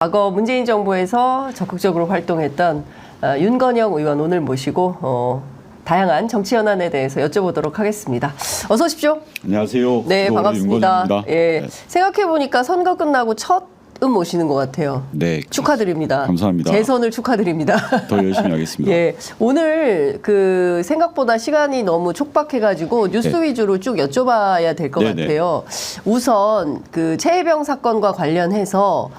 과거 문재인 정부에서 적극적으로 활동했던 윤건영 의원 오늘 모시고 다양한 정치 현안에 대해서 여쭤보도록 하겠습니다. 어서 오십시오. 안녕하세요. 네, 반갑습니다. 윤건영입니다. 예, 네. 생각해보니까 선거 끝나고 첫 모시는 것 같아요. 네, 축하드립니다. 감사합니다. 재선을 축하드립니다. 더 열심히 하겠습니다. 예, 오늘 그 생각보다 시간이 너무 촉박해가지고 뉴스 네. 위주로 쭉 여쭤봐야 될 것 네네. 같아요. 우선 그 최혜병 사건과 관련해서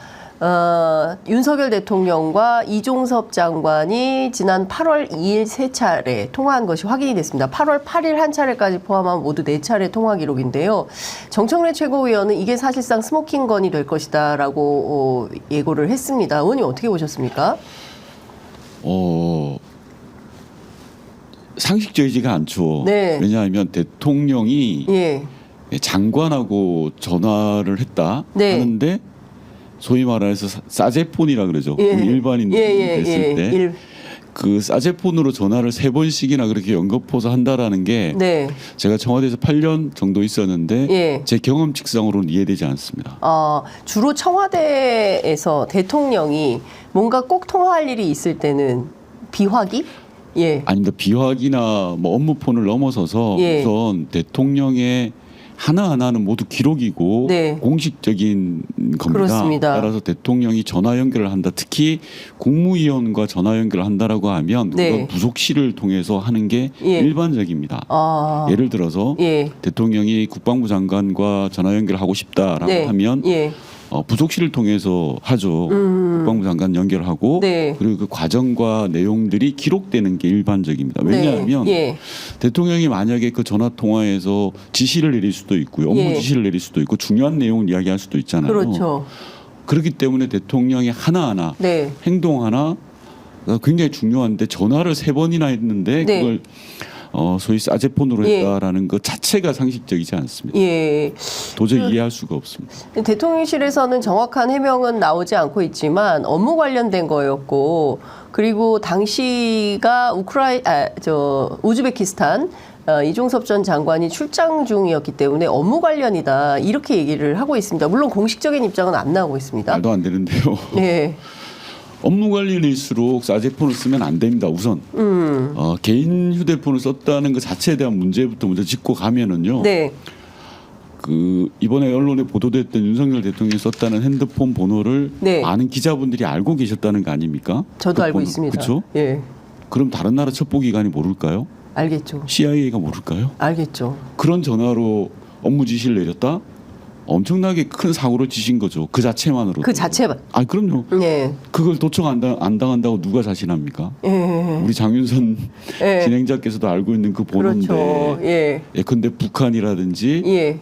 윤석열 대통령과 이종섭 장관이 지난 8월 2일 3차례 통화한 것이 확인이 됐습니다. 8월 8일 한 차례까지 포함하면 모두 4차례 통화 기록인데요. 정청래 최고위원은 이게 사실상 스모킹 건이 될 것이다라고 예고를 했습니다. 의원님 어떻게 보셨습니까? 상식적이지가 않죠. 네. 왜냐하면 대통령이 예. 장관하고 전화를 했다 네. 하는데 소위 말해서 사제폰이라 그러죠. 예. 일반인 됐을 때 그 사제폰으로 전화를 3번씩이나 그렇게 연거푸어서 한다라는 게 네. 제가 청와대에서 8년 정도 있었는데 예. 제 경험칙상으로는 이해되지 않습니다. 주로 청와대에서 대통령이 뭔가 꼭 통화할 일이 있을 때는 비화기? 예. 아닙니다. 비화기나 뭐 업무폰을 넘어서서 예. 우선 대통령의 하나하나는 모두 기록이고 네. 공식적인 겁니다. 그렇습니다. 따라서 대통령이 전화 연결을 한다. 특히 국무위원과 전화 연결을 한다라고 하면 네. 그건 부속실을 통해서 하는 게 예. 일반적입니다. 예를 들어서 예. 대통령이 국방부 장관과 전화 연결하고 싶다라고 네. 하면 예. 부속실을 통해서 하죠. 국방부 장관 연결하고 네. 그리고 그 과정과 내용들이 기록되는 게 일반적입니다. 왜냐하면 네. 예. 대통령이 만약에 그 전화 통화에서 지시를 내릴 수도 있고요. 업무 예. 지시를 내릴 수도 있고 중요한 내용을 이야기할 수도 있잖아요. 그렇죠. 그렇기 때문에 대통령이 하나하나 네. 행동 하나 굉장히 중요한데 전화를 3번이나 했는데 네. 그걸 소위 사제폰으로 예. 했다라는 것 자체가 상식적이지 않습니다. 예. 도저히 이해할 수가 없습니다. 대통령실에서는 정확한 해명은 나오지 않고 있지만 업무 관련된 거였고 그리고 당시가 우즈베키스탄 이종섭 전 장관이 출장 중이었기 때문에 업무 관련이다 이렇게 얘기를 하고 있습니다. 물론 공식적인 입장은 안 나오고 있습니다. 말도 안 되는데요. 예. 업무 관련일수록 사제폰을 쓰면 안 됩니다. 우선 개인 휴대폰을 썼다는 것 자체에 대한 문제부터 먼저 짚고 가면은요. 네. 그 이번에 언론에 보도됐던 윤석열 대통령이 썼다는 핸드폰 번호를 네. 많은 기자분들이 알고 계셨다는 거 아닙니까? 저도 그 알고 번호. 있습니다. 그렇죠? 예. 그럼 다른 나라 첩보기관이 모를까요? 알겠죠. CIA가 모를까요? 알겠죠. 그런 전화로 업무 지시를 내렸다? 엄청나게 큰 사고를 지신 거죠. 그 자체만으로도. 그 자체만. 그럼요. 예. 그걸 도청 안 당한다고 누가 자신합니까? 예. 우리 장윤선 예. 진행자께서도 알고 있는 그 번호인데 그렇죠. 예. 예컨대 북한이라든지 예.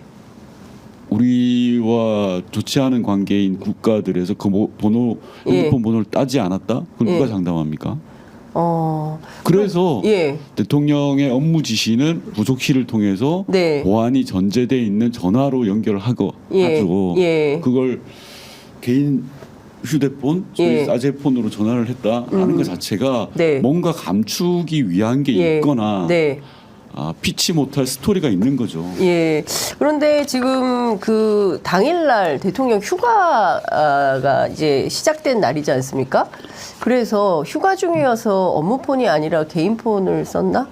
우리와 좋지 않은 관계인 국가들에서 그 번호 핸드폰 번호를 따지 않았다? 그걸 누가 장담합니까? 그래서 예. 대통령의 업무 지시는 부속실을 통해서 네. 보안이 전제돼 있는 전화로 연결을 하죠. 예. 그걸 개인 휴대폰, 예. 사제폰으로 전화를 했다라는 것 자체가 네. 뭔가 감추기 위한 게 예. 있거나 네. 피치 못할 스토리가 있는 거죠. 예. 그런데 지금 그 당일날 대통령 휴가가 이제 시작된 날이지 않습니까? 그래서 휴가 중이어서 업무폰이 아니라 개인폰을 썼나?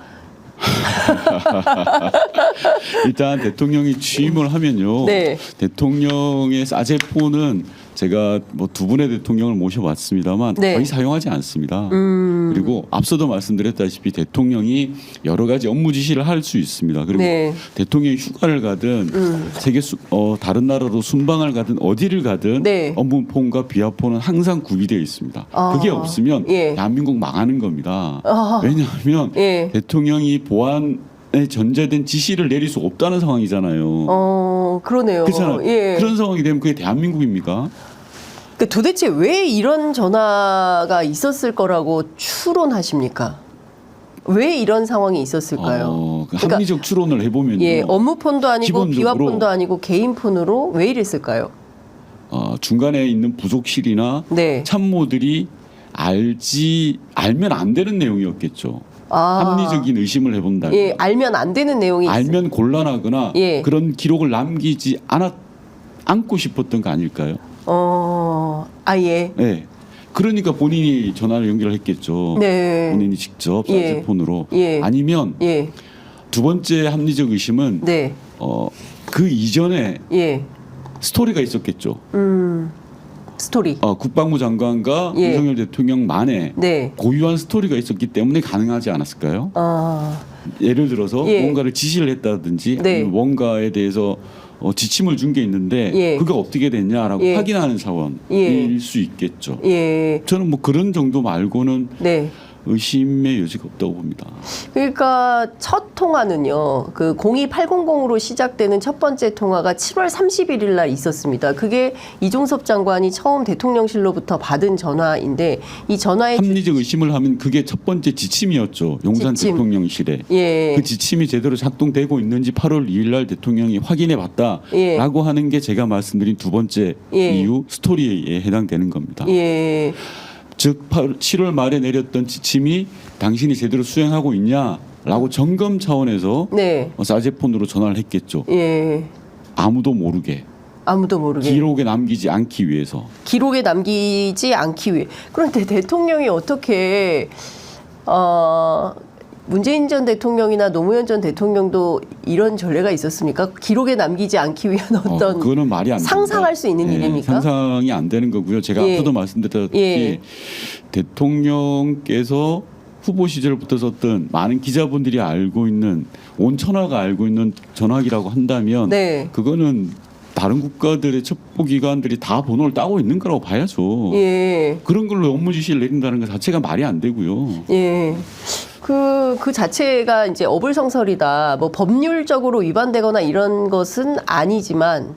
일단 대통령이 취임을 하면요. 네. 대통령의 사제폰은 제가 뭐 2분의 대통령을 모셔봤습니다만 네. 거의 사용하지 않습니다. 그리고 앞서도 말씀드렸다시피 대통령이 여러 가지 업무 지시를 할 수 있습니다. 그리고 네. 대통령이 휴가를 가든 다른 나라로 순방을 가든 어디를 가든 네. 업무폰과 비화폰은 항상 구비되어 있습니다. 그게 없으면 예. 대한민국 망하는 겁니다. 왜냐하면 예. 대통령이 보안에 전제된 지시를 내릴 수 없다는 상황이잖아요. 그러네요. 그렇잖아요. 예. 그런 상황이 되면 그게 대한민국입니까? 그러니까 도대체 왜 이런 전화가 있었을 거라고 추론하십니까? 왜 이런 상황이 있었을까요? 그 합리적 추론을 해보면요. 예, 업무폰도 아니고 기본적으로 비화폰도 아니고 개인폰으로 왜 이랬을까요? 중간에 있는 부속실이나 네. 참모들이 알면 안 되는 내용이었겠죠. 합리적인 의심을 해본다. 예, 알면 안 되는 내용이 알면 곤란하거나 예. 그런 기록을 남기지 않고 싶었던 거 아닐까요? 아예. 네. 그러니까 본인이 전화를 연결했겠죠. 네. 본인이 직접 예. 사제폰으로. 예. 아니면 예. 두 번째 합리적 의심은 네. 그 이전에 예. 스토리가 있었겠죠. 스토리. 국방부 장관과 예. 윤석열 대통령만의 네. 고유한 스토리가 있었기 때문에 가능하지 않았을까요? 예를 들어서 예. 뭔가를 지시를 했다든지 네. 아니면 뭔가에 대해서 지침을 준 게 있는데 예. 그게 어떻게 됐냐라고 예. 확인하는 차원일 예. 수 있겠죠. 예. 저는 뭐 그런 정도 말고는 네. 의심의 여지가 없다고 봅니다. 그러니까 첫 통화는요. 그 02800으로 시작되는 첫 번째 통화가 7월 31일 날 있었습니다. 그게 이종섭 장관이 처음 대통령실로부터 받은 전화인데 이 전화의 합리적 의심을 하면 그게 첫 번째 지침이었죠. 용산 지침. 대통령실에. 예. 그 지침이 제대로 작동되고 있는지 8월 2일 날 대통령이 확인해 봤다라고 예. 하는 게 제가 말씀드린 두 번째 예. 이유 스토리에 해당되는 겁니다. 예. 즉 7월 말에 내렸던 지침이 당신이 제대로 수행하고 있냐라고 점검 차원에서 네. 사제폰으로 전화를 했겠죠. 예. 아무도 모르게 아무도 모르게 기록에 남기지 않기 위해서. 기록에 남기지 않기 위해. 그런데 대통령이 어떻게 문재인 전 대통령이나 노무현 전 대통령도 이런 전례가 있었습니까? 기록에 남기지 않기 위한 어떤 그거는 말이 안 상상할 됩니다. 수 있는 일입니까? 상상이 안 되는 거고요. 제가 예. 앞서도 말씀드렸다시피 예. 대통령께서 후보 시절부터 썼던 많은 기자분들이 알고 있는 온 천하가 알고 있는 전화기라고 한다면 네. 그거는 다른 국가들의 첩보기관들이 다 번호를 따고 있는 거라고 봐야죠. 예. 그런 걸로 업무 지시를 내린다는 것 자체가 말이 안 되고요. 예. 그 자체가 이제 어불성설이다. 뭐 법률적으로 위반되거나 이런 것은 아니지만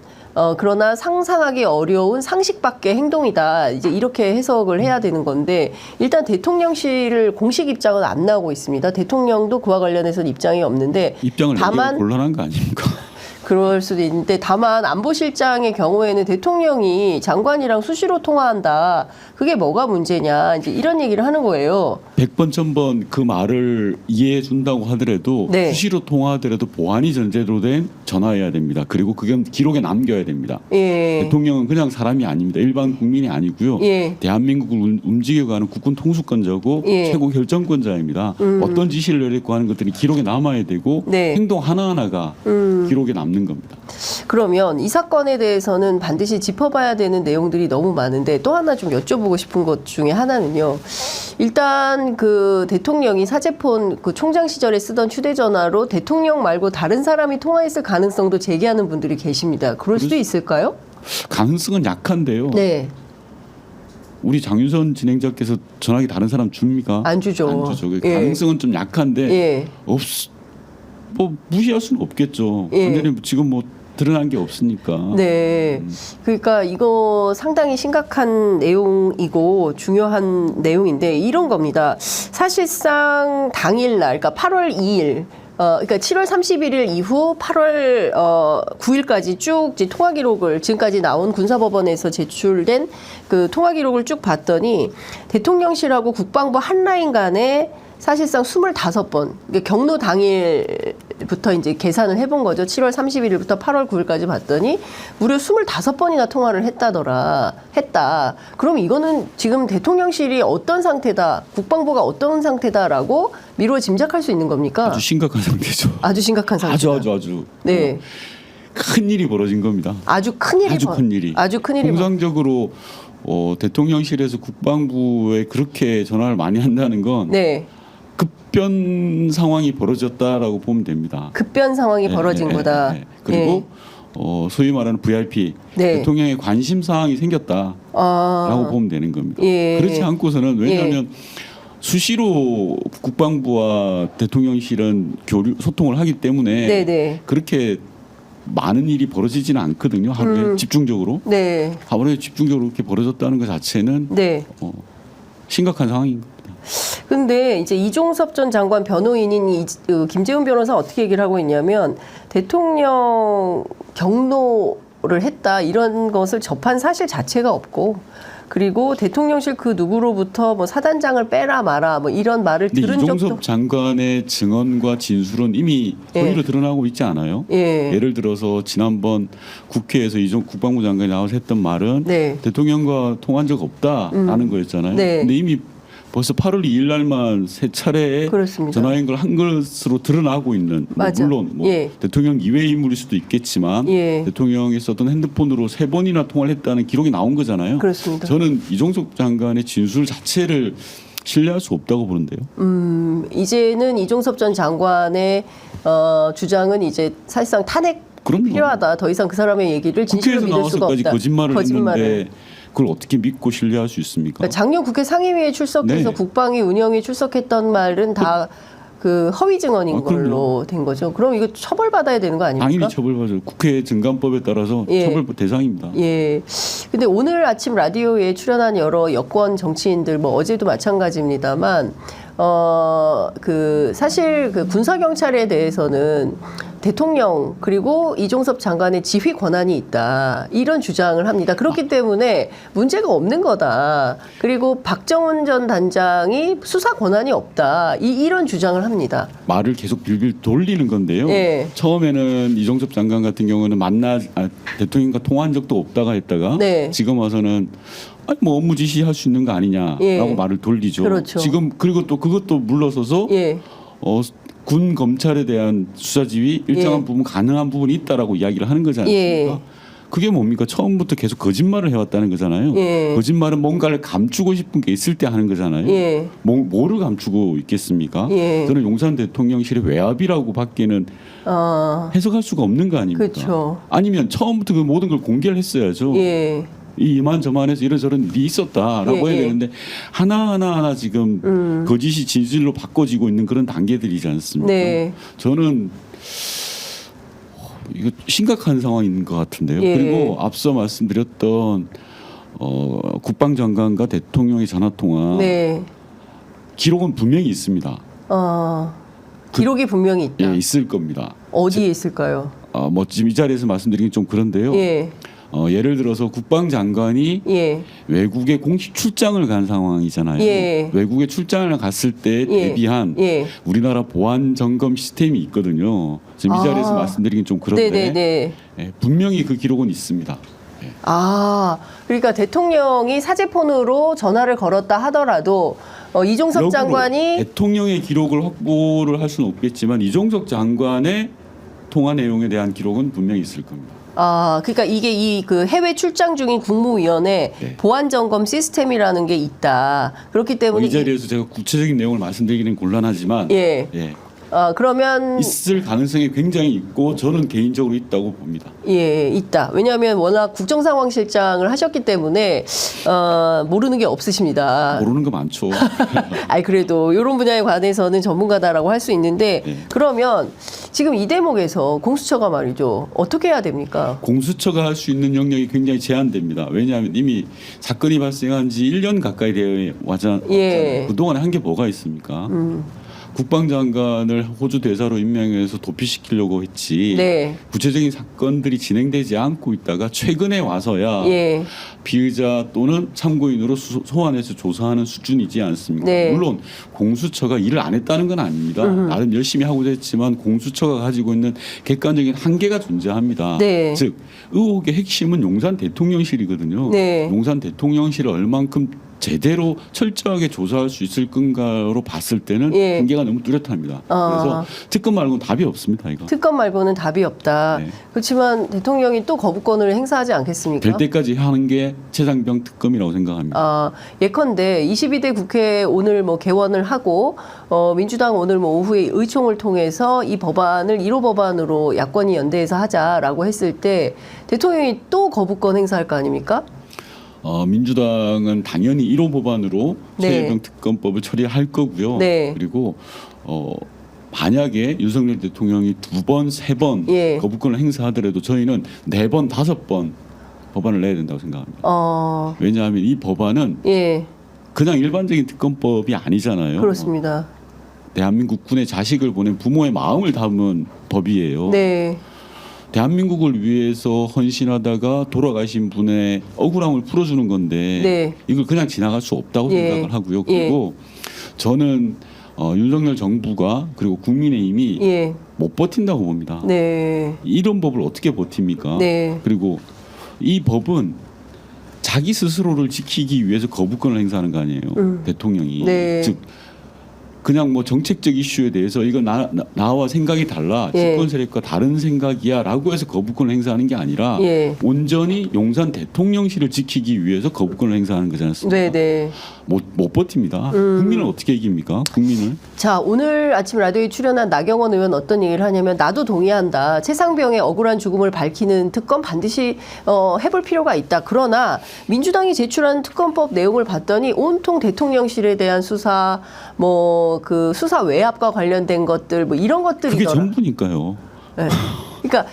그러나 상상하기 어려운 상식 밖의 행동이다. 이제 이렇게 해석을 해야 되는 건데 일단 대통령실 공식 입장은 안 나오고 있습니다. 대통령도 그와 관련해서는 입장이 없는데 입장을 다만 내기가 곤란한 거 아닙니까? 그럴 수도 있는데 다만 안보실장의 경우에는 대통령이 장관이랑 수시로 통화한다. 그게 뭐가 문제냐. 이제 이런 얘기를 하는 거예요. 100번 1000번 그 말을 이해해 준다고 하더라도 네. 수시로 통화하더라도 보안이 전제로 된 전화해야 됩니다. 그리고 그게 기록에 남겨야 됩니다. 예. 대통령은 그냥 사람이 아닙니다. 일반 국민이 아니고요. 예. 대한민국을 움직여가는 국군 통수권자고 예. 최고 결정권자입니다. 어떤 지시를 내렸고 하는 것들이 기록에 남아야 되고 네. 행동 하나하나가 기록에 남는 겁니다. 그러면 이 사건에 대해서는 반드시 짚어봐야 되는 내용들이 너무 많은데 또 하나 좀 여쭤보고 싶은 것 중에 하나는요. 일단 그 대통령이 사제폰 그 총장 시절에 쓰던 휴대전화로 대통령 말고 다른 사람이 통화했을 가능성도 제기하는 분들이 계십니다. 그럴 수도 있을까요? 가능성은 약한데요. 네. 우리 장윤선 진행자께서 전화기 다른 사람 줍니까? 안 주죠. 안 주죠. 예. 가능성은 좀 약한데 예. 뭐 무시할 수는 없겠죠. 예. 완전히 지금 뭐 드러난 게 없으니까. 네. 그러니까 이거 상당히 심각한 내용이고 중요한 내용인데 이런 겁니다. 사실상 당일날, 그러니까 8월 2일, 그러니까 7월 31일 이후 8월 9일까지 쭉 이제 통화 기록을 지금까지 나온 군사법원에서 제출된 그 통화 기록을 쭉 봤더니 대통령실하고 국방부 한 라인 간에 사실상 25번, 그러니까 경로 당일부터 이제 계산을 해본 거죠. 7월 31일부터 8월 9일까지 봤더니 무려 25번이나 통화를 했다. 그럼 이거는 지금 대통령실이 어떤 상태다, 국방부가 어떤 상태다라고 미루어 짐작할 수 있는 겁니까? 아주 심각한 상태죠. 아주 심각한 상태. 아주 네. 큰 일이 벌어진 겁니다. 아주 큰 일이. 아주 큰 일이. 통상적으로 대통령실에서 국방부에 그렇게 전화를 많이 한다는 건 네. 급변 상황이 벌어졌다라고 보면 됩니다. 급변 상황이 벌어진 거다. 그리고 소위 말하는 VIP 네. 대통령의 관심 사항이 생겼다라고 보면 되는 겁니다. 예. 그렇지 않고서는 왜냐하면 수시로 국방부와 대통령실은 소통을 하기 때문에 네네. 그렇게 많은 일이 벌어지지는 않거든요. 하루에 집중적으로. 네. 하루에 집중적으로 이렇게 벌어졌다는 것 자체는 네. 심각한 상황인 겁니다. 근데 이제 이종섭 전 장관 변호인인 김재훈 변호사 어떻게 얘기를 하고 있냐면 대통령 경로를 했다 이런 것을 접한 사실 자체가 없고 그리고 대통령실 그 누구로부터 뭐 사단장을 빼라 마라 뭐 이런 말을 근데 들은 적도 이종섭 장관의 증언과 진술은 이미 예. 허위로 드러나고 있지 않아요? 예. 예를 들어서 지난번 국회에서 이종 국방부 장관이 나와서 했던 말은 네. 대통령과 통한 적 없다라는 거였잖아요. 네. 근데 이미 벌써 8월 2일 날만 세 차례 그렇습니다. 전화 연결을 한 것으로 드러나고 있는 뭐 맞아. 물론 뭐 예. 대통령 이외의 인물일 수도 있겠지만 예. 대통령이 썼던 핸드폰으로 3번이나 통화를 했다는 기록이 나온 거잖아요. 그렇습니다. 저는 이종석 장관의 진술 자체를 신뢰할 수 없다고 보는데요. 이제는 이종섭 전 장관의 주장은 이제 사실상 탄핵 그럼요. 필요하다. 더 이상 그 사람의 얘기를 진실로 국회에서 믿을 수가 나와서까지 없다. 거짓말을 했는데 그걸 어떻게 믿고 신뢰할 수 있습니까? 그러니까 작년 국회 상임위에 출석해서 네. 국방위 운영에 출석했던 말은 다 그 허위 증언인 그럼요. 걸로 된 거죠. 그럼 이거 처벌받아야 되는 거 아닙니까? 당연히 처벌받아요. 국회 증감법에 따라서 예. 처벌 대상입니다. 예. 근데 오늘 아침 라디오에 출연한 여러 여권 정치인들 뭐 어제도 마찬가지입니다만 그 사실 그 군사 경찰에 대해서는 대통령 그리고 이종섭 장관의 지휘 권한이 있다 이런 주장을 합니다. 그렇기 때문에 문제가 없는 거다. 그리고 박정훈 전 단장이 수사 권한이 없다. 이런 주장을 합니다. 말을 계속 빌빌 돌리는 건데요. 예. 처음에는 이종섭 장관 같은 경우는 대통령과 통화한 적도 없다가 했다가 네. 지금 와서는 아니, 뭐 업무 지시할 수 있는 거 아니냐라고 예. 말을 돌리죠. 그렇죠. 지금 그리고 또 그것도 물러서서 예. 군 검찰에 대한 수사 지휘 일정한 예. 부분 가능한 부분이 있다라고 이야기를 하는 거지 않습니까? 예. 그게 뭡니까? 처음부터 계속 거짓말을 해왔다는 거잖아요. 예. 거짓말은 뭔가를 감추고 싶은 게 있을 때 하는 거잖아요. 예. 뭐를 감추고 있겠습니까? 예. 저는 용산 대통령실의 외압이라고 밖에는 해석할 수가 없는 거 아닙니까? 그렇죠. 아니면 처음부터 그 모든 걸 공개를 했어야죠. 예. 이만저만해서 이런저런 일이 있었다라고 예, 해야 예. 되는데 하나하나 지금 거짓이 진실로 바꿔지고 있는 그런 단계들이지 않습니까? 네. 저는 이거 심각한 상황인 것 같은데요. 예. 그리고 앞서 말씀드렸던 국방장관과 대통령의 전화통화 네. 기록은 분명히 있습니다. 기록이 분명히 있다. 예, 있을 겁니다. 어디에 있을까요? 뭐 지금 이 자리에서 말씀드리긴 좀 그런데요. 예. 예를 들어서 국방장관이 예. 외국에 공식 출장을 간 상황이잖아요. 예. 외국에 출장을 갔을 때 예. 대비한 예. 우리나라 보안 점검 시스템이 있거든요. 지금 이 자리에서 말씀드리긴 좀 그런데 네네네. 예, 분명히 그 기록은 있습니다. 예. 그러니까 대통령이 사제폰으로 전화를 걸었다 하더라도 이종섭 역으로 장관이 대통령의 기록을 확보를 할 수는 없겠지만 이종석 장관의 통화 내용에 대한 기록은 분명히 있을 겁니다. 그러니까 이게 이 그 해외 출장 중인 국무위원회 네. 보안 점검 시스템이라는 게 있다. 그렇기 때문에 이 자리에서 제가 구체적인 내용을 말씀드리기는 곤란하지만 예. 그러면 있을 가능성이 굉장히 있고 저는 개인적으로 있다고 봅니다. 예, 있다. 왜냐하면 워낙 국정상황실장을 하셨기 때문에 모르는 게 없으십니다. 모르는 거 많죠. 아니 그래도 이런 분야에 관해서는 전문가다라고 할 수 있는데 네. 그러면 지금 이 대목에서 공수처가 말이죠. 어떻게 해야 됩니까? 공수처가 할 수 있는 영역이 굉장히 제한됩니다. 왜냐하면 이미 사건이 발생한 지 1년 가까이 되어 왔잖아요. 예. 그동안에 한 게 뭐가 있습니까? 국방장관을 호주 대사로 임명해서 도피시키려고 했지. 네. 구체적인 사건들이 진행되지 않고 있다가 최근에 와서야 예. 피의자 또는 참고인으로 소환해서 조사하는 수준이지 않습니까? 네. 물론 공수처가 일을 안 했다는 건 아닙니다. 나름 열심히 하고자 했지만 공수처가 가지고 있는 객관적인 한계가 존재합니다. 네. 즉 의혹의 핵심은 용산 대통령실이거든요. 네. 용산 대통령실을 얼만큼 제대로 철저하게 조사할 수 있을 건가로 봤을 때는 예. 한계가 너무 뚜렷합니다. 그래서 특검 말고는 답이 없습니다. 이거. 특검 말고는 답이 없다. 네. 그렇지만 대통령이 또 거부권을 행사하지 않겠습니까? 될 때까지 하는 게 최상병 특검이라고 생각합니다. 예컨대 22대 국회 오늘 뭐 개원을 하고 민주당 오늘 뭐 오후에 의총을 통해서 이 법안을 1호 법안으로 야권이 연대해서 하자라고 했을 때 대통령이 또 거부권 행사할 거 아닙니까? 민주당은 당연히 1호 법안으로 네. 최혜병 특검법을 처리할 거고요. 네. 그리고 만약에 윤석열 대통령이 2번, 3번 예. 거부권을 행사하더라도 저희는 4번, 5번 법안을 내야 된다고 생각합니다. 왜냐하면 이 법안은 예, 그냥 일반적인 특검법이 아니잖아요. 그렇습니다. 대한민국 군에 자식을 보낸 부모의 마음을 담은 법이에요. 네, 대한민국을 위해서 헌신하다가 돌아가신 분의 억울함을 풀어주는 건데 네. 이걸 그냥 지나갈 수 없다고 예. 생각을 하고요. 그리고 저는 윤석열 정부가 그리고 국민의힘이 예. 못 버틴다고 봅니다. 네. 이런 법을 어떻게 버팁니까? 네. 그리고 이 법은 자기 스스로를 지키기 위해서 거부권을 행사하는 거 아니에요. 대통령이. 네. 즉 그냥 뭐 정책적 이슈에 대해서 이거 나와 생각이 달라. 예. 집권 세력과 다른 생각이야 라고 해서 거부권을 행사하는 게 아니라 예. 온전히 용산 대통령실을 지키기 위해서 거부권을 행사하는 거지 않습니까? 네네. 못 버팁니다. 국민을 어떻게 이깁니까? 국민을. 자, 오늘 아침 라디오에 출연한 나경원 의원 어떤 얘기를 하냐면 나도 동의한다. 최상병의 억울한 죽음을 밝히는 특검 반드시 해볼 필요가 있다. 그러나 민주당이 제출한 특검법 내용을 봤더니 온통 대통령실에 대한 수사, 뭐 그 수사 외압과 관련된 것들, 뭐 이런 그게 것들이더라. 전부니까요. 네. 그러니까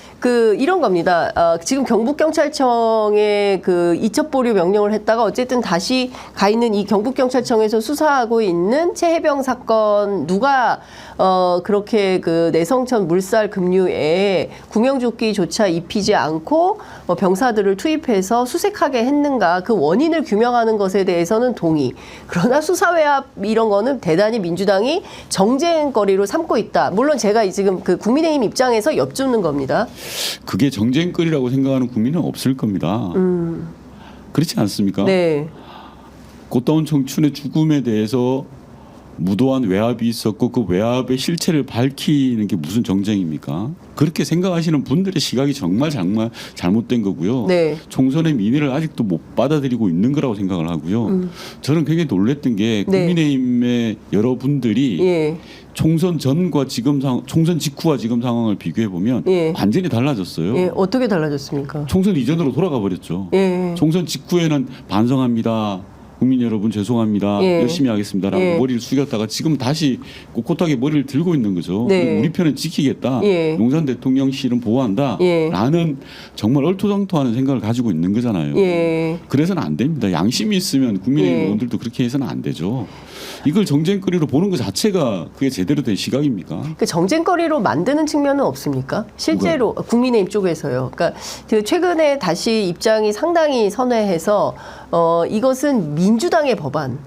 이런 겁니다. 지금 경북경찰청에 이첩 보류 명령을 했다가 어쨌든 다시 가 있는 이 경북경찰청에서 수사하고 있는 최혜병 사건 누가 그렇게 내성천 물살 급류에 구명조끼조차 입히지 않고 병사들을 투입해서 수색하게 했는가 그 원인을 규명하는 것에 대해서는 동의. 그러나 수사외압 이런 거는 대단히 민주당이 정쟁거리로 삼고 있다. 물론 제가 지금 국민의힘 입장에서 엿주는 겁니다. 그게 정쟁거리라고 생각하는 국민은 없을 겁니다. 그렇지 않습니까? 네. 꽃다운 청춘의 죽음에 대해서 무도한 외압이 있었고 그 외압의 실체를 밝히는 게 무슨 정쟁입니까? 그렇게 생각하시는 분들의 시각이 정말 잘못된 거고요. 네. 총선의 민의를 아직도 못 받아들이고 있는 거라고 생각을 하고요. 저는 굉장히 놀랬던 게 국민의힘의 여러분들이 예. 총선 전과 지금 총선 직후와 지금 상황을 비교해 보면 예. 완전히 달라졌어요. 예. 어떻게 달라졌습니까? 총선 이전으로 돌아가 버렸죠. 예. 총선 직후에는 반성합니다. 국민 여러분 죄송합니다. 예. 열심히 하겠습니다라고 예. 머리를 숙였다가 지금 다시 꼿꼿하게 머리를 들고 있는 거죠. 네. 우리 편은 지키겠다. 예. 용산 대통령실은 보호한다. 예. 라는 정말 얼토당토하는 생각을 가지고 있는 거잖아요. 예. 그래서는 안 됩니다. 양심이 있으면 국민의힘 예. 의원들도 그렇게 해서는 안 되죠. 이걸 정쟁거리로 보는 것 자체가 그게 제대로 된 시각입니까? 정쟁거리로 만드는 측면은 없습니까? 실제로 국민의힘 쪽에서요. 그러니까 최근에 다시 입장이 상당히 선회해서 이것은 민주당의 법안.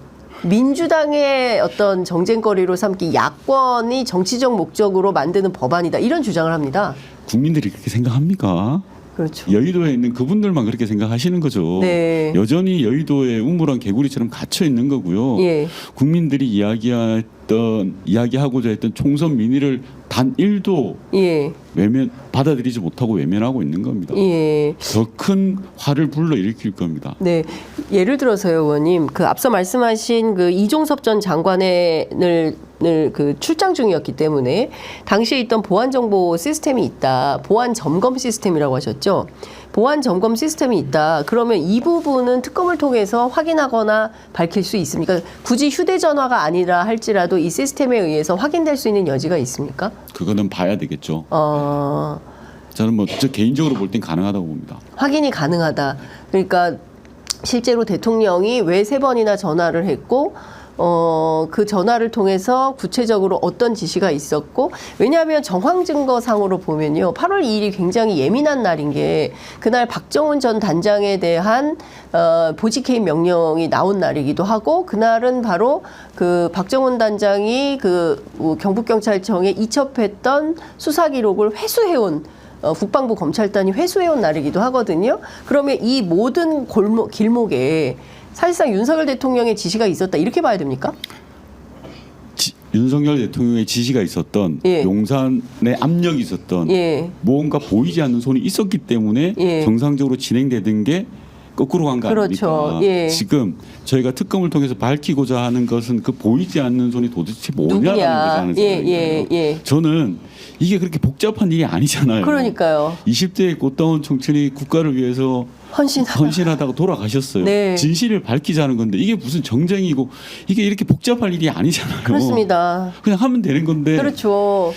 민주당의 어떤 정쟁거리로 삼기 야권이 정치적 목적으로 만드는 법안이다. 이런 주장을 합니다. 국민들이 그렇게 생각합니까? 그렇죠. 여의도에 있는 그분들만 그렇게 생각하시는 거죠. 네. 여전히 여의도에 우물한 개구리처럼 갇혀 있는 거고요. 예. 국민들이 이야기하고자 했던 총선 민의를 단 1도 예. 받아들이지 못하고 외면하고 있는 겁니다. 예. 더 큰 화를 불러일으킬 겁니다. 네. 예를 들어서요, 의원님. 앞서 말씀하신 이종섭 전 장관을 출장 중이었기 때문에 당시에 있던 보안 정보 시스템이 있다. 보안 점검 시스템이라고 하셨죠. 보안 점검 시스템이 있다. 그러면 이 부분은 특검을 통해서 확인하거나 밝힐 수 있습니까? 굳이 휴대전화가 아니라 할지라도 이 시스템에 의해서 확인될 수 있는 여지가 있습니까? 그거는 봐야 되겠죠. 저는 저 개인적으로 볼 땐 가능하다고 봅니다. 확인이 가능하다. 그러니까 실제로 대통령이 왜 3번이나 전화를 했고 그 전화를 통해서 구체적으로 어떤 지시가 있었고, 왜냐하면 정황 증거상으로 보면요 8월 2일이 굉장히 예민한 날인 게 그날 박정훈 전 단장에 대한 보직 해임 명령이 나온 날이기도 하고, 그날은 바로 박정훈 단장이 경북경찰청에 이첩했던 수사 기록을 회수해온 국방부 검찰단이 회수해온 날이기도 하거든요. 그러면 이 모든 길목에 사실상 윤석열 대통령의 지시가 있었다, 이렇게 봐야 됩니까? 윤석열 대통령의 지시가 있었던, 예. 용산에 압력이 있었던, 예. 무언가 보이지 않는 손이 있었기 때문에 예. 정상적으로 진행되던 게 거꾸로 간 거 그렇죠. 아닙니까? 예. 지금 저희가 특검을 통해서 밝히고자 하는 것은 그 보이지 않는 손이 도대체 뭐냐라는 누구냐? 거잖아요. 예. 저는 이게 그렇게 복잡한 일이 아니잖아요. 그러니까요. 20대의 꽃다운 청춘이 국가를 위해서 헌신하다가 돌아가셨어요. 네. 진실을 밝히자는 건데 이게 무슨 정쟁이고 이게 이렇게 복잡한 일이 아니잖아요. 그렇습니다. 그냥 하면 되는 건데. 그렇죠.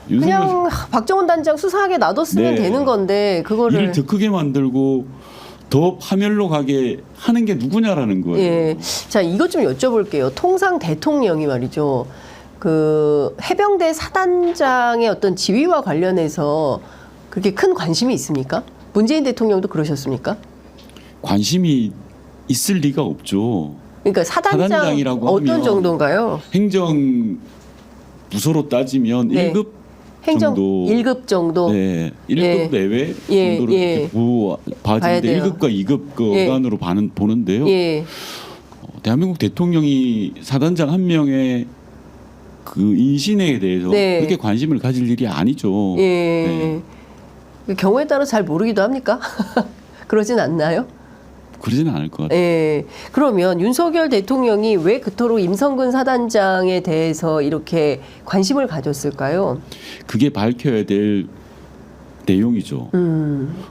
그냥 박정훈 단장 수사하게 놔뒀으면 네. 되는 건데 그거를 일을 더 크게 만들고 더 파멸로 가게 하는 게 누구냐라는 거예요. 예. 자, 이것 좀 여쭤볼게요. 통상 대통령이 말이죠. 해병대 사단장의 어떤 지위와 관련해서 그게 큰 관심이 있습니까? 문재인 대통령도 그러셨습니까? 관심이 있을 리가 없죠. 그러니까 사단장 사단장이라고 어떤 하면 정도인가요? 행정 부서로 따지면 네. 1급 행정 정도. 1급 정도. 네, 1급 예. 내외 예, 정도로 예. 이렇게 봐야 봐지는데 돼요. 1급과 2급 그 예. 어간으로 보는데요. 예. 대한민국 대통령이 사단장 한 명의 그 인신에 대해서 네. 그렇게 관심을 가질 일이 아니죠. 예. 그 경우에 따라 잘 모르기도 합니까? 그러진 않나요? 그러지는 않을 것 같아요. 예. 그러면 윤석열 대통령이 왜 그토록 임성근 사단장에 대해서 이렇게 관심을 가졌을까요? 그게 밝혀야 될 내용이죠.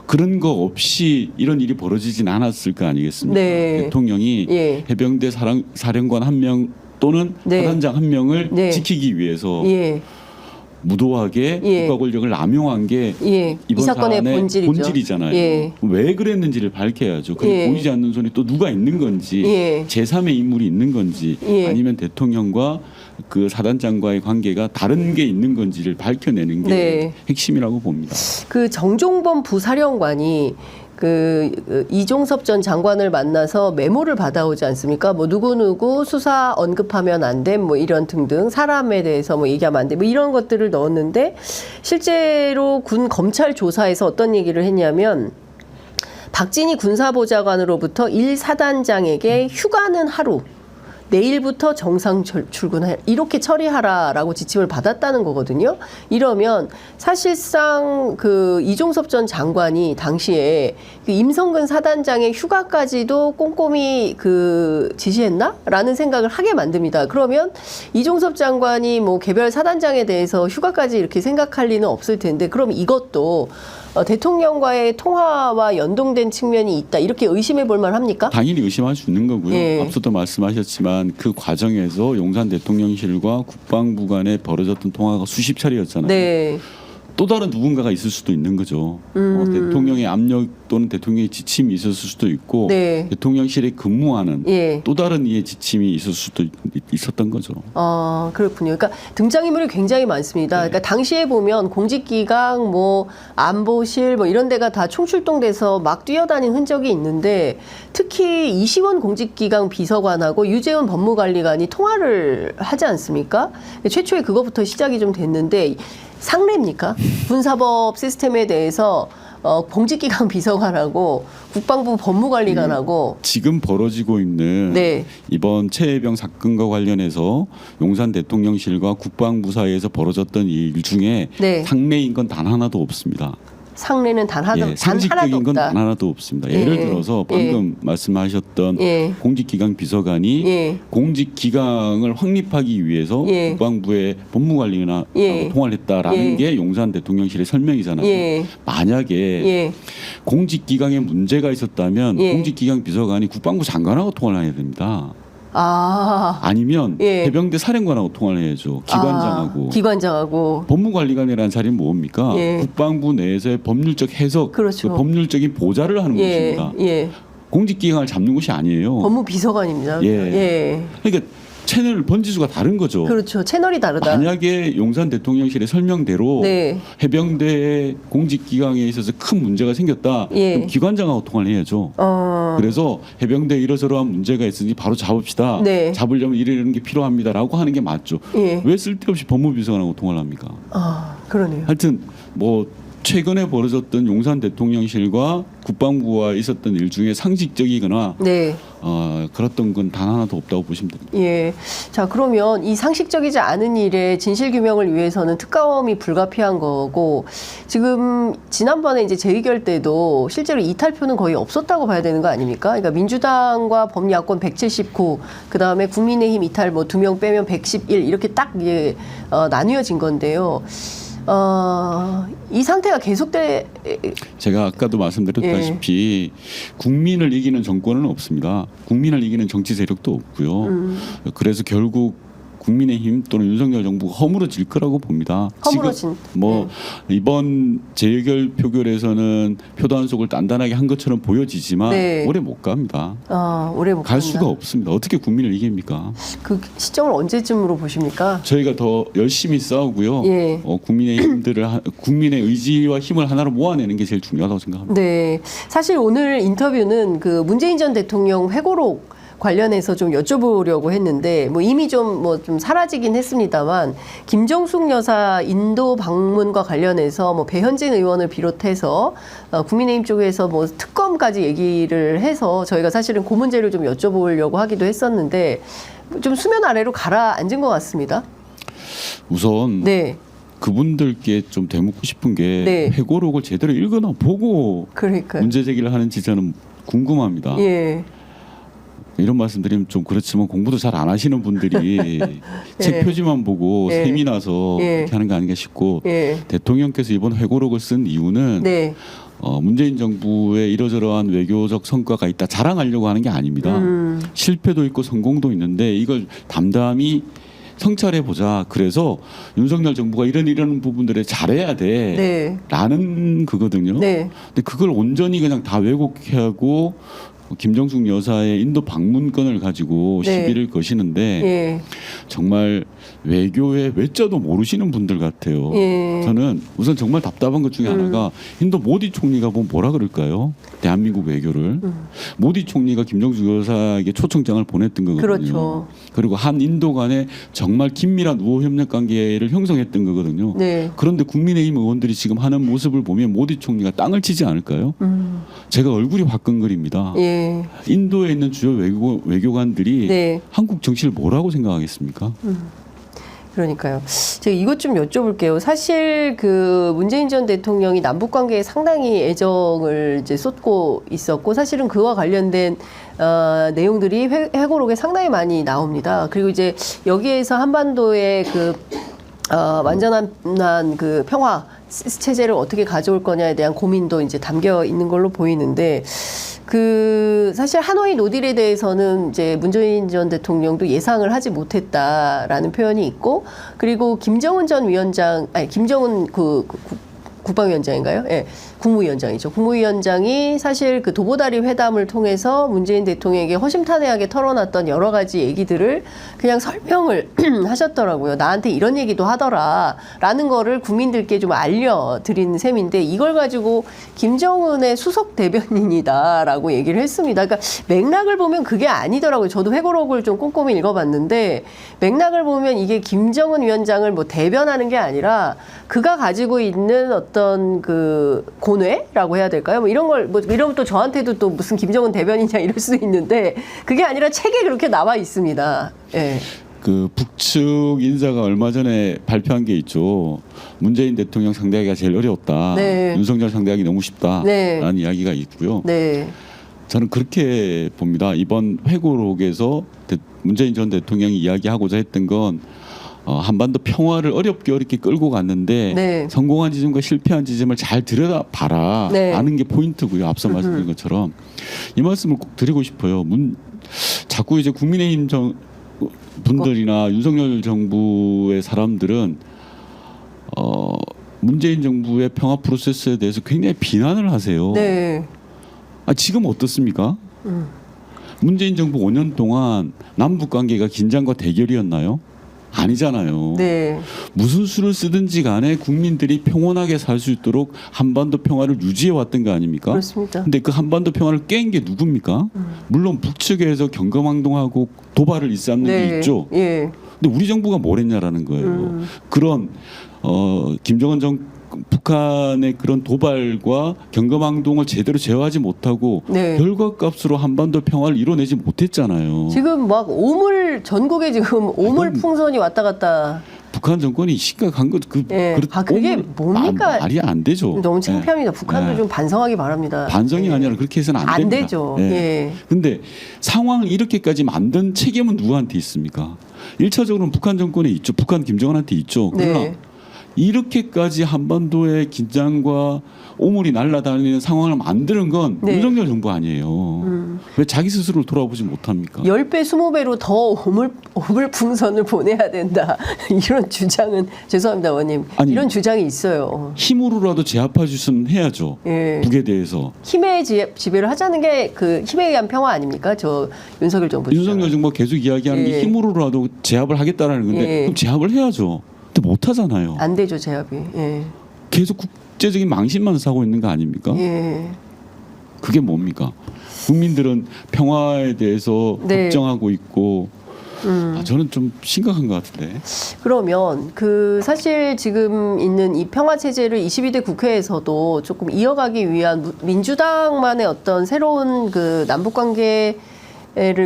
그런 거 없이 이런 일이 벌어지진 않았을 거 아니겠습니까? 네. 대통령이 예. 해병대 사령관 한 명 또는 네. 사단장 한 명을 네. 지키기 위해서 예. 무도하게 예. 국가 권력을 남용한 게 예. 이 이번 사건의 사안의 본질이죠. 본질이잖아요. 예. 왜 그랬는지를 밝혀야죠. 그게 예. 보이지 않는 손이 또 누가 있는 건지, 예. 제3의 인물이 있는 건지, 예. 아니면 대통령과 그 사단장과의 관계가 다른 게 있는 건지를 밝혀내는 게 네. 핵심이라고 봅니다. 그 정종범 부사령관이 그 이종섭 전 장관을 만나서 메모를 받아오지 않습니까? 뭐 누구누구 수사 언급하면 안 돼, 뭐 이런 등등 사람에 대해서 뭐 얘기하면 안 돼, 뭐 이런 것들을 넣었는데 실제로 군 검찰 조사에서 어떤 얘기를 했냐면 박진희 군사보좌관으로부터 1사단장에게 휴가는 하루, 내일부터 정상 출근해 이렇게 처리하라라고 지침을 받았다는 거거든요. 이러면 사실상 그 이종섭 전 장관이 당시에 그 임성근 사단장의 휴가까지도 꼼꼼히 그 지시했나라는 생각을 하게 만듭니다. 그러면 이종섭 장관이 뭐 개별 사단장에 대해서 휴가까지 이렇게 생각할 리는 없을 텐데, 그럼 이것도 대통령과의 통화와 연동된 측면이 있다, 이렇게 의심해 볼 만합니까? 당연히 의심할 수 있는 거고요. 예. 앞서도 말씀하셨지만 그 과정에서 용산 대통령실과 국방부 간에 벌어졌던 통화가 수십 차례였잖아요. 네. 또 다른 누군가가 있을 수도 있는 거죠. 대통령의 압력 또는 대통령의 지침이 있었을 수도 있고, 네. 대통령실에 근무하는 예. 또 다른 이의 지침이 있었을 수도 있었던 거죠. 아, 그렇군요. 그러니까 등장인물이 굉장히 많습니다. 그러니까 당시에 보면 공직기강, 뭐 안보실, 뭐 이런 데가 다 총출동돼서 막 뛰어다닌 흔적이 있는데, 특히 이시원 공직기강 비서관하고 유재훈 법무관리관이 통화를 하지 않습니까? 최초에 그거부터 시작이 좀 됐는데, 상례입니까? 군사법 시스템에 대해서 공직기강 비서관하고 국방부 법무관리관하고 지금 벌어지고 있는 네. 이번 최혜병 사건과 관련해서 용산 대통령실과 국방부 사이에서 벌어졌던 일 중에 네. 상례인 건 단 하나도 없습니다. 상례는 단 하나도 상식적인 건 없다. 단 하나도 없습니다. 예. 예를 들어서 방금 말씀하셨던 예. 공직기강 비서관이 예. 공직기강을 확립하기 위해서 예. 국방부의 법무관리나 예. 통화를 했다라는 예. 게 용산 대통령실의 설명이잖아요. 예. 만약에 예. 공직기강에 문제가 있었다면 예. 공직기강 비서관이 국방부 장관하고 통화를 해야 됩니다. 아. 아니면 예. 해병대 사령관하고 통화를 해야죠. 기관장하고. 기관장하고. 법무관리관이라는 자리는 뭡니까? 예. 국방부 내에서의 법률적 해석, 그렇죠. 그 법률적인 보좌를 하는 예. 곳입니다. 예. 공직기강을 잡는 곳이 아니에요. 법무비서관입니다. 예. 예. 그러니까 채널 번지수가 다른 거죠. 그렇죠. 채널이 다르다. 만약에 용산 대통령실의 설명대로 네. 해병대 공직기강에 있어서 큰 문제가 생겼다. 예. 그럼 기관장하고 통화를 해야죠. 그래서 해병대에 이러저러한 문제가 있으니 바로 잡읍시다. 네. 잡으려면 이러는 게 필요합니다라고 하는 게 맞죠. 예. 왜 쓸데없이 법무비서관하고 통화를 합니까? 아, 그러네요. 하여튼 뭐 최근에 벌어졌던 용산 대통령실과 국방부와 있었던 일 중에 상식적이거나 네. 그랬던 건 단 하나도 없다고 보시면 됩니다. 예. 자, 그러면 이 상식적이지 않은 일의 진실 규명을 위해서는 특검이 불가피한 거고, 지금 지난번에 이제 재의결 때도 실제로 이탈표는 거의 없었다고 봐야 되는 거 아닙니까? 그러니까 민주당과 범야권 179, 그 다음에 국민의힘 이탈 뭐 2명 빼면 111 이렇게 딱 이제 나뉘어진 건데요. 이 상태가 계속돼. 제가 아까도 말씀드렸다시피 국민을 이기는 정권은 없습니다. 국민을 이기는 정치 세력도 없고요. 그래서 결국 국민의힘 또는 윤석열 정부가 허물어질 거라고 봅니다. 허물어진. 지금 뭐 이번 재의결 표결에서는 표단속을 단단하게 한 것처럼 보여지지만 네. 오래 못 갑니다. 오래 못 갈 간다. 수가 없습니다. 어떻게 국민을 이깁니까? 그 시점을 언제쯤으로 보십니까? 저희가 더 열심히 싸우고요. 예. 국민의 의지와 힘을 하나로 모아내는 게 제일 중요하다고 생각합니다. 네. 사실 오늘 인터뷰는 그 문재인 전 대통령 회고록 관련해서 좀 여쭤보려고 했는데 뭐 이미 좀 사라지긴 했습니다만 김정숙 여사 인도 방문과 관련해서 뭐 배현진 의원을 비롯해서 국민의힘 쪽에서 뭐 특검까지 얘기를 해서 저희가 사실은 그 문제를 좀 여쭤보려고 하기도 했었는데 좀 수면 아래로 가라앉은 것 같습니다. 우선 네. 그분들께 좀 되묻고 싶은 게 네. 회고록을 제대로 읽거나 보고 그러니까요. 문제 제기를 하는지 저는 궁금합니다. 예. 이런 말씀드리면 좀 그렇지만 공부도 잘 안 하시는 분들이 책 표지만 보고 예. 셈이 나서 예. 이렇게 하는 거 아닌가 싶고 예. 대통령께서 이번 회고록을 쓴 이유는 네. 문재인 정부의 이러저러한 외교적 성과가 있다 자랑하려고 하는 게 아닙니다. 실패도 있고 성공도 있는데 이걸 담담히 성찰해 보자. 그래서 윤석열 정부가 이런 부분들에 잘해야 돼. 네. 라는 그거든요. 네. 근데 그걸 온전히 그냥 다 왜곡하고 김정숙 여사의 인도 방문권을 가지고 네. 시비를 거시는데 예. 정말 외교의 외자도 모르시는 분들 같아요. 예. 저는 우선 정말 답답한 것 중에 하나가 인도 모디 총리가 뭐라 그럴까요? 대한민국 외교를 모디 총리가 김정숙 여사에게 초청장을 보냈던 거거든요. 그렇죠. 그리고 한 인도 간에 정말 긴밀한 우호 협력 관계를 형성했던 거거든요. 네. 그런데 국민의힘 의원들이 지금 하는 모습을 보면 모디 총리가 땅을 치지 않을까요? 제가 얼굴이 화끈거립니다. 예. 인도에 있는 주요 외교관들이 네. 한국 정치를 뭐라고 생각하겠습니까? 그러니까요. 제가 이것 좀 여쭤볼게요. 사실 그 문재인 전 대통령이 남북 관계에 상당히 애정을 이제 쏟고 있었고 사실은 그와 관련된 내용들이 회고록에 상당히 많이 나옵니다. 그리고 이제 여기에서 한반도의 그 완전한 그 평화 체제를 어떻게 가져올 거냐에 대한 고민도 이제 담겨 있는 걸로 보이는데 그 사실 하노이 노딜에 대해서는 이제 문재인 전 대통령도 예상을 하지 못했다라는 표현이 있고 그리고 김정은 전 위원장 김정은 국방위원장인가요? 예. 국무위원장이죠. 국무위원장이 사실 그 도보다리 회담을 통해서 문재인 대통령에게 허심탄회하게 털어놨던 여러 가지 얘기들을 그냥 설명을 하셨더라고요. 나한테 이런 얘기도 하더라. 라는 거를 국민들께 좀 알려드린 셈인데 이걸 가지고 김정은의 수석 대변인이다라고 얘기를 했습니다. 그러니까 맥락을 보면 그게 아니더라고요. 저도 회고록을 좀 꼼꼼히 읽어봤는데 맥락을 보면 이게 김정은 위원장을 뭐 대변하는 게 아니라 그가 가지고 있는 어떤 그 고뇌라고 해야 될까요? 뭐 이런 걸, 뭐 이러면 또 저한테도 또 무슨 김정은 대변이냐 이럴 수 있는데 그게 아니라 책에 그렇게 나와 있습니다. 예. 그 북측 인사가 얼마 전에 발표한 게 있죠. 문재인 대통령 상대하기가 제일 어려웠다. 네. 윤석열 상대하기 너무 쉽다라는 네. 이야기가 있고요. 네. 저는 그렇게 봅니다. 이번 회고록에서 문재인 전 대통령이 이야기하고자 했던 건 한반도 평화를 어렵게 끌고 갔는데 네. 성공한 지점과 실패한 지점을 잘 들여다봐라 네. 아는 게 포인트고요. 앞서 말씀드린 것처럼 이 말씀을 꼭 드리고 싶어요. 자꾸 이제 국민의힘 분들이나 윤석열 정부의 사람들은 문재인 정부의 평화 프로세스에 대해서 굉장히 비난을 하세요. 네. 지금 어떻습니까? 문재인 정부 5년 동안 남북 관계가 긴장과 대결이었나요? 아니잖아요. 네. 무슨 수를 쓰든지 간에 국민들이 평온하게 살 수 있도록 한반도 평화를 유지해 왔던 거 아닙니까? 그렇습니다. 근데 그 한반도 평화를 깬 게 누굽니까? 물론 북측에서 경거망동하고 도발을 일삼는 게 네. 있죠. 예. 근데 우리 정부가 뭘 했냐라는 거예요. 그런 김정은 북한의 그런 도발과 경거망동을 제대로 제어하지 못하고 네. 결과값으로 한반도 평화를 이뤄내지 못했잖아요. 지금 막 전국에 지금 오물 풍선이 왔다 갔다. 북한 정권이 심각한 것 예. 그게 뭡니까? 말이 안 되죠. 너무 창피합니다. 예. 북한도 예. 좀 반성하기 바랍니다. 반성이 예. 아니라 그렇게 해서는 안 됩니다. 되죠. 예. 예. 근데 상황을 이렇게까지 만든 책임은 누구한테 있습니까? 1차적으로는 북한 정권에 있죠. 북한 김정은한테 있죠. 그러나 네. 이렇게까지 한반도의 긴장과 오물이 날아다니는 상황을 만드는 건 네. 윤석열 정부 아니에요. 왜 자기 스스로를 돌아보지 못합니까? 10배, 20배로 더 오물풍선을 보내야 된다. 이런 주장은 죄송합니다, 의원님. 아니, 이런 주장이 있어요. 힘으로라도 제압할 수 있으면 해야죠. 예. 북에 대해서. 힘의 지배를 하자는 게 그 힘에 의한 평화 아닙니까? 저 윤석열 정부 주장. 윤석열 정부가 계속 이야기하는 예. 게 힘으로라도 제압을 하겠다라는 건데 예. 그럼 제압을 해야죠. 근데 못 하잖아요. 안 되죠, 제압이. 예. 계속 국제적인 망신만 사고 있는 거 아닙니까? 예. 그게 뭡니까? 국민들은 평화에 대해서 네. 걱정하고 있고 저는 좀 심각한 것 같은데. 그러면 그 사실 지금 있는 이 평화 체제를 22대 국회에서도 조금 이어가기 위한 민주당만의 어떤 새로운 그 남북 관계를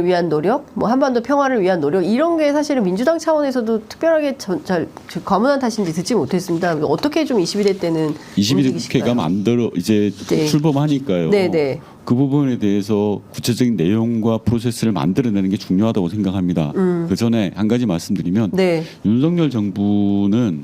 위한 노력, 뭐 한반도 평화를 위한 노력 이런 게 사실은 민주당 차원에서도 특별하게 잘 과문한 탓인지 듣지 못했습니다. 어떻게 좀 22대 때는 22대 국회가 만들어 이제 네. 출범하니까요. 네네. 그 부분에 대해서 구체적인 내용과 프로세스를 만들어내는 게 중요하다고 생각합니다. 그 전에 한 가지 말씀드리면 네. 윤석열 정부는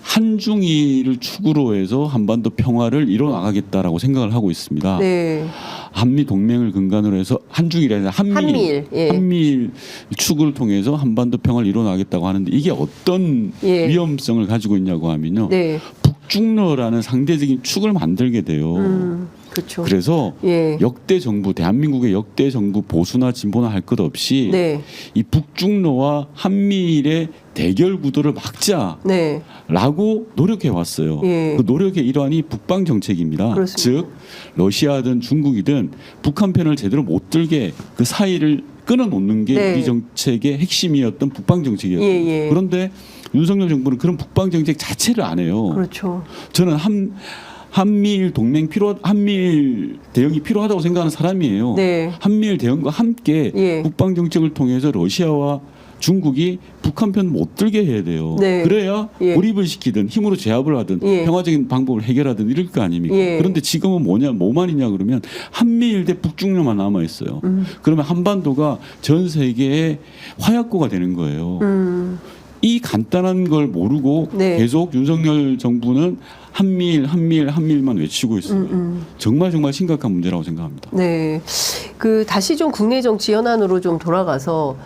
한중일을 축으로 해서 한반도 평화를 이뤄나가겠다라고 생각을 하고 있습니다. 네. 한미 동맹을 근간으로 해서 한중일이 아니라 한미일, 예. 한미일 축을 통해서 한반도 평화를 이뤄나가겠다고 하는데 이게 어떤 예. 위험성을 가지고 있냐고 하면요. 네. 북중러라는 상대적인 축을 만들게 돼요. 그렇죠. 그래서 예. 역대 정부, 대한민국의 역대 정부 보수나 진보나 할 것 없이 네. 이 북중러와 한미일의 대결 구도를 막자라고 네. 노력해 왔어요. 예. 그 노력의 일환이 북방 정책입니다. 그렇습니다. 즉 러시아든 중국이든 북한 편을 제대로 못 들게 그 사이를 끊어놓는 게 네. 우리 정책의 핵심이었던 북방 정책이었어요. 예, 예. 그런데 윤석열 정부는 그런 북방 정책 자체를 안 해요. 그렇죠. 저는 한미일 동맹 한미일 대응이 필요하다고 생각하는 사람이에요. 네. 한미일 대응과 함께 예. 북방 정책을 통해서 러시아와 중국이 북한 편 못 들게 해야 돼요. 네. 그래야 예. 고립을 시키든 힘으로 제압을 하든 예. 평화적인 방법을 해결하든 이럴 거 아닙니까? 예. 그런데 지금은 뭐만이냐 그러면 한미일 대 북중러만 남아 있어요. 그러면 한반도가 전 세계의 화약고가 되는 거예요. 이 간단한 걸 모르고 네. 계속 윤석열 정부는 한미일만 외치고 있어요. 정말 심각한 문제라고 생각합니다. 네. 그 다시 좀 국내 정치 현안으로 좀 돌아가서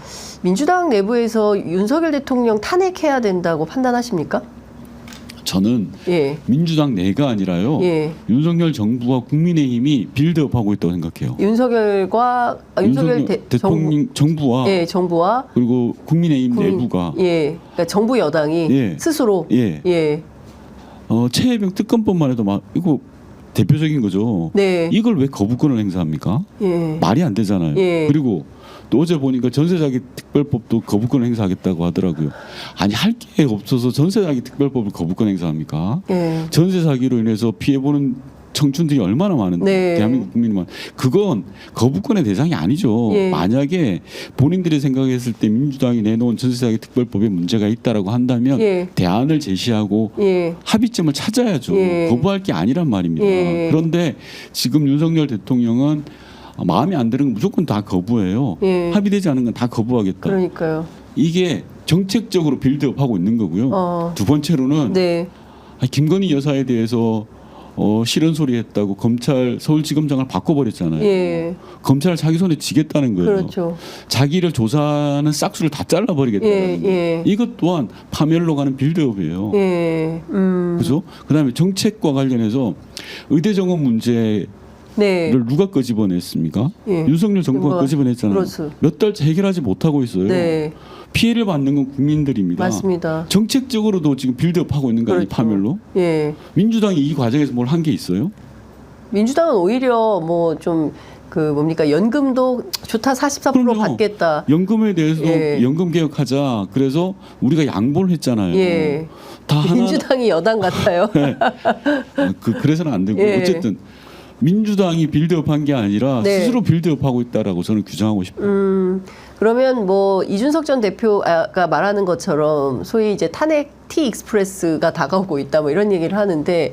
민주당 내부에서 윤석열 대통령 탄핵해야 된다고 판단하십니까? 저는 예. 민주당 내가 아니라요. 예. 윤석열 정부와 국민의힘이 빌드업하고 있다고 생각해요. 윤석열 대통령 정부와 예, 정부와 그리고 국민의힘 내부가 예. 그러니까 정부 여당이 예. 스스로 예. 예. 최혜병 특검법만 해도 막 이거 대표적인 거죠. 네. 이걸 왜 거부권을 행사합니까? 예. 말이 안 되잖아요. 예. 그리고 또 어제 보니까 전세자기 특별법도 거부권 행사하겠다고 하더라고요. 아니 할 게 없어서 전세자기 특별법을 거부권 행사합니까? 예. 전세 사기로 인해서 피해 보는 청춘들이 얼마나 많은데 네. 대한민국 국민만 그건 거부권의 대상이 아니죠. 예. 만약에 본인들이 생각했을 때 민주당이 내놓은 전세 사기 특별법에 문제가 있다라고 한다면 예. 대안을 제시하고 예. 합의점을 찾아야죠. 예. 거부할 게 아니란 말입니다. 예. 그런데 지금 윤석열 대통령은 마음에 안 드는 건 무조건 다 거부해요. 예. 합의되지 않은 건 다 거부하겠다. 그러니까요. 이게 정책적으로 빌드업하고 있는 거고요. 두 번째로는 네. 김건희 여사에 대해서 싫은 소리 했다고 검찰 서울지검장을 바꿔버렸잖아요. 예. 검찰을 자기 손에 쥐겠다는 거예요. 그렇죠. 자기를 조사하는 싹수를 다 잘라버리겠다는 예, 거예요. 예. 이것 또한 파멸로 가는 빌드업이에요. 예. 그죠? 그다음에 정책과 관련해서 의대 정원 문제를 네. 누가 끄집어냈습니까? 예. 윤석열 정부가 끄집어냈잖아요. 그렇죠. 몇 달째 해결하지 못하고 있어요. 네. 피해를 받는 건 국민들입니다. 맞습니다. 정책적으로도 지금 빌드업하고 있는 거 아니에요? 그렇죠. 파멸로? 예. 민주당이 이 과정에서 뭘 한 게 있어요? 민주당은 오히려 뭐 좀 그 뭡니까 연금도 좋다 44% 그럼요. 받겠다. 연금에 대해서 예. 연금 개혁하자. 그래서 우리가 양보를 했잖아요. 예. 다 하나. 민주당이 여당 같아요. 그래서는 안 되고 예. 어쨌든 민주당이 빌드업한 게 아니라 네. 스스로 빌드업하고 있다라고 저는 규정하고 싶어요. 그러면 뭐 이준석 전 대표가 말하는 것처럼 소위 이제 탄핵 T 익스프레스가 다가오고 있다 뭐 이런 얘기를 하는데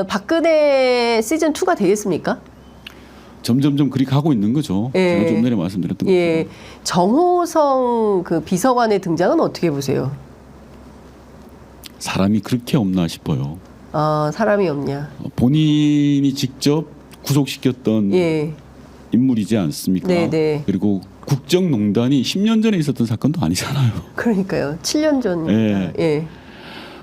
박근혜 시즌 2가 되겠습니까? 점점점 그리 가고 있는 거죠. 예. 제가 좀 전에 말씀드렸던 예. 것처럼. 정호성 그 비서관의 등장은 어떻게 보세요? 사람이 그렇게 없나 싶어요. 아, 사람이 없냐. 본인이 직접 구속시켰던 예. 인물이지 않습니까? 네네. 그리고 국정농단이 10년 전에 있었던 사건도 아니잖아요. 그러니까요. 7년 전입니다. 예. 예.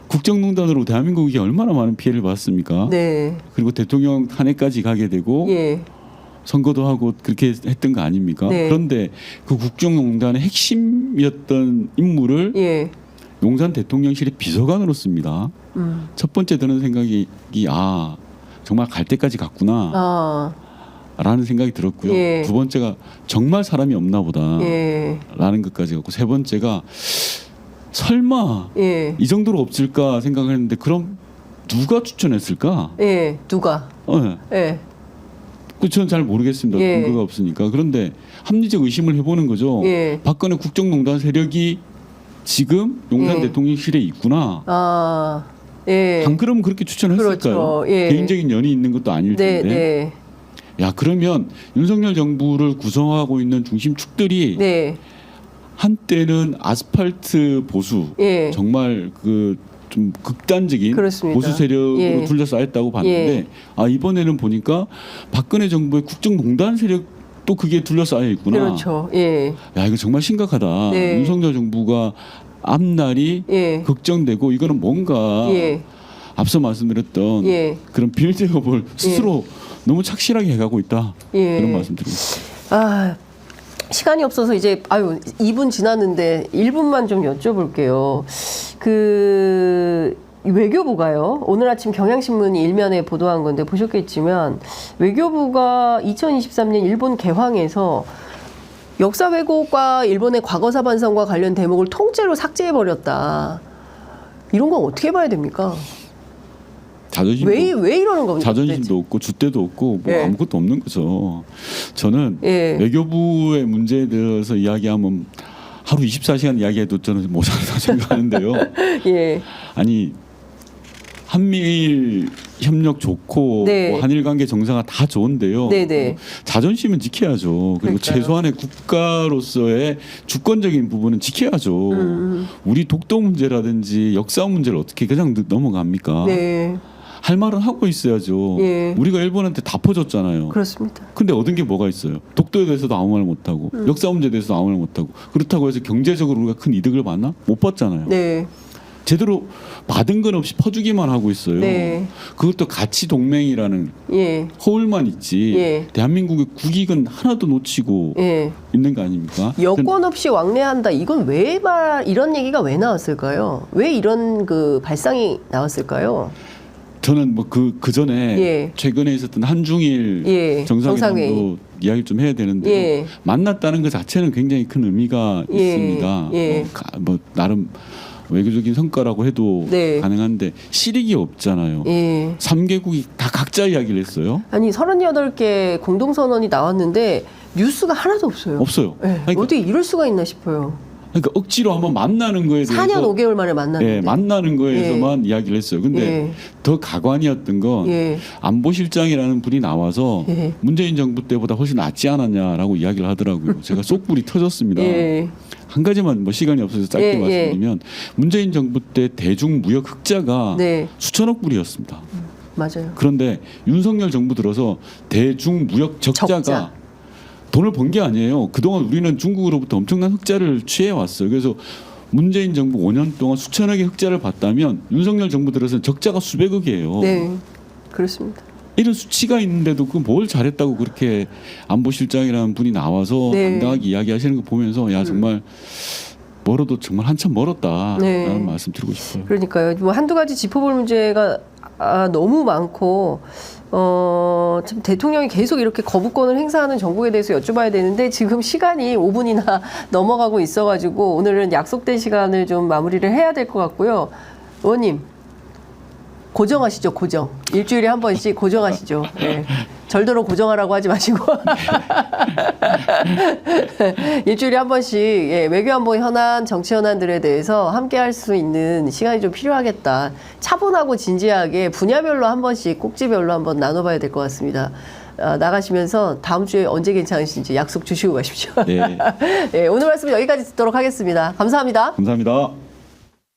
국정농단으로 대한민국이 얼마나 많은 피해를 받습니까? 네. 그리고 대통령 탄핵까지 가게 되고 예. 선거도 하고 그렇게 했던 거 아닙니까? 네. 그런데 그 국정농단의 핵심이었던 인물을 예. 용산 대통령실의 비서관으로 씁니다. 첫 번째 드는 생각이 정말 갈 때까지 갔구나 아. 라는 생각이 들었고요. 예. 두 번째가 정말 사람이 없나 보다 예. 라는 것까지 갔고, 세 번째가 설마 예. 이 정도로 없을까 생각했는데 그럼 누가 추천했을까? 예. 누가? 예. 그 저는 잘 모르겠습니다. 예. 근거가 없으니까. 그런데 합리적 의심을 해보는 거죠. 예. 박근혜 국정농단 세력이 지금 용산 예. 대통령실에 있구나. 아. 예. 안 그러면 그렇게 추천했을까요? 그렇죠. 예. 개인적인 연이 있는 것도 아닐 네, 텐데. 네. 야, 그러면 윤석열 정부를 구성하고 있는 중심축들이 네. 한때는 아스팔트 보수, 예. 정말 그 좀 극단적인 그렇습니다. 보수 세력으로 예. 둘러싸였다고 봤는데, 이번에는 보니까 박근혜 정부의 국정농단 세력도 그게 둘러싸여 있구나. 그렇죠. 예. 야, 이거 정말 심각하다. 네. 윤석열 정부가 앞날이 예. 걱정되고, 이거는 뭔가 예. 앞서 말씀드렸던 예. 그런 빌드업을 스스로 너무 착실하게 해가고 있다. 예. 그런 말씀드리고 있습니다. 아, 시간이 없어서 이제 2분 지났는데 1분만 좀 여쭤볼게요. 그 외교부가요. 오늘 아침 경향신문이 일면에 보도한 건데 보셨겠지만, 외교부가 2023년 일본 개황에서 역사 왜곡과 일본의 과거사 반성과 관련 대목을 통째로 삭제해 버렸다. 이런 건 어떻게 봐야 됩니까? 자존심도, 왜 이러는 겁니까? 자존심도 없고 줏대도 없고 뭐 예. 아무것도 없는 거죠. 저는 예. 외교부의 문제에 대해서 이야기하면 하루 24시간 이야기해도 저는 모자라다 생각하는데요. 예. 아니, 한미일 협력 좋고 네. 뭐 한일 관계 정상화 다 좋은데요. 네네. 자존심은 지켜야죠. 그리고 그러니까요. 최소한의 국가로서의 주권적인 부분은 지켜야죠. 우리 독도 문제라든지 역사 문제를 어떻게 그냥 넘어갑니까? 네. 할 말은 하고 있어야죠. 예. 우리가 일본한테 다 퍼줬잖아요. 그렇습니다. 근데 얻은 게 뭐가 있어요? 독도에 대해서도 아무 말 못하고 역사 문제에 대해서도 아무 말 못하고, 그렇다고 해서 경제적으로 우리가 큰 이득을 받나? 못 받잖아요. 네. 제대로 받은 건 없이 퍼주기만 하고 있어요. 네. 그것도 가치 동맹이라는 예. 허울만 있지, 예. 대한민국의 국익은 하나도 놓치고 예. 있는 거 아닙니까? 여권 없이 왕래한다. 이건 이런 얘기가 왜 나왔을까요? 왜 이런 그 발상이 나왔을까요? 저는 뭐 그 전에 예. 최근에 있었던 한중일 예. 정상회담도 이야기를 좀 해야 되는데, 예. 만났다는 것 자체는 굉장히 큰 의미가 예. 있습니다. 예. 뭐 나름 외교적인 성과라고 해도 네. 가능한데 실익이 없잖아요. 예. 3개국이 다 각자 이야기를 했어요. 아니 38개 공동선언이 나왔는데 뉴스가 하나도 없어요. 없어요. 예. 그러니까, 어떻게 이럴 수가 있나 싶어요. 그러니까 억지로 한번 만나는 거에 대해서 4년 5개월 만에 만났는데. 예, 만나는 거에서만 이야기를 했어요. 근데 예. 더 가관이었던 건 예. 안보실장이라는 분이 나와서 예. 문재인 정부 때보다 훨씬 낫지 않았냐라고 이야기를 하더라고요. 제가 속불이 터졌습니다. 예. 한 가지만 뭐 시간이 없어서 짧게 예, 말씀드리면, 문재인 정부 때 대중 무역 흑자가 네. 수천억 불이었습니다. 맞아요. 그런데 윤석열 정부 들어서 대중 무역 적자가 적자. 돈을 번 게 아니에요. 그동안 우리는 중국으로부터 엄청난 흑자를 취해 왔어요. 그래서 문재인 정부 5년 동안 수천억의 흑자를 봤다면 윤석열 정부 들어서는 적자가 수백억이에요. 네. 그렇습니다. 이런 수치가 있는데도 그 뭘 잘했다고 그렇게 안보실장이라는 분이 나와서 네. 당당하게 이야기하시는 거 보면서, 야, 정말 멀어도 정말 한참 멀었다라는 네. 말씀 드리고 싶어요. 그러니까요. 뭐 한두 가지 짚어볼 문제가 너무 많고, 참 대통령이 계속 이렇게 거부권을 행사하는 정국에 대해서 여쭤봐야 되는데 지금 시간이 5분이나 넘어가고 있어가지고 오늘은 약속된 시간을 좀 마무리를 해야 될 것 같고요. 의원님 고정하시죠. 고정. 일주일에 한 번씩 고정하시죠. 네. 절대로 고정하라고 하지 마시고 일주일에 한 번씩 외교안보 현안, 정치 현안들에 대해서 함께 할 수 있는 시간이 좀 필요하겠다. 차분하고 진지하게 분야별로 한 번씩, 꼭지별로 한번 나눠봐야 될 것 같습니다. 나가시면서 다음 주에 언제 괜찮으신지 약속 주시고 가십시오. 네. 네, 오늘 말씀 여기까지 듣도록 하겠습니다. 감사합니다. 감사합니다.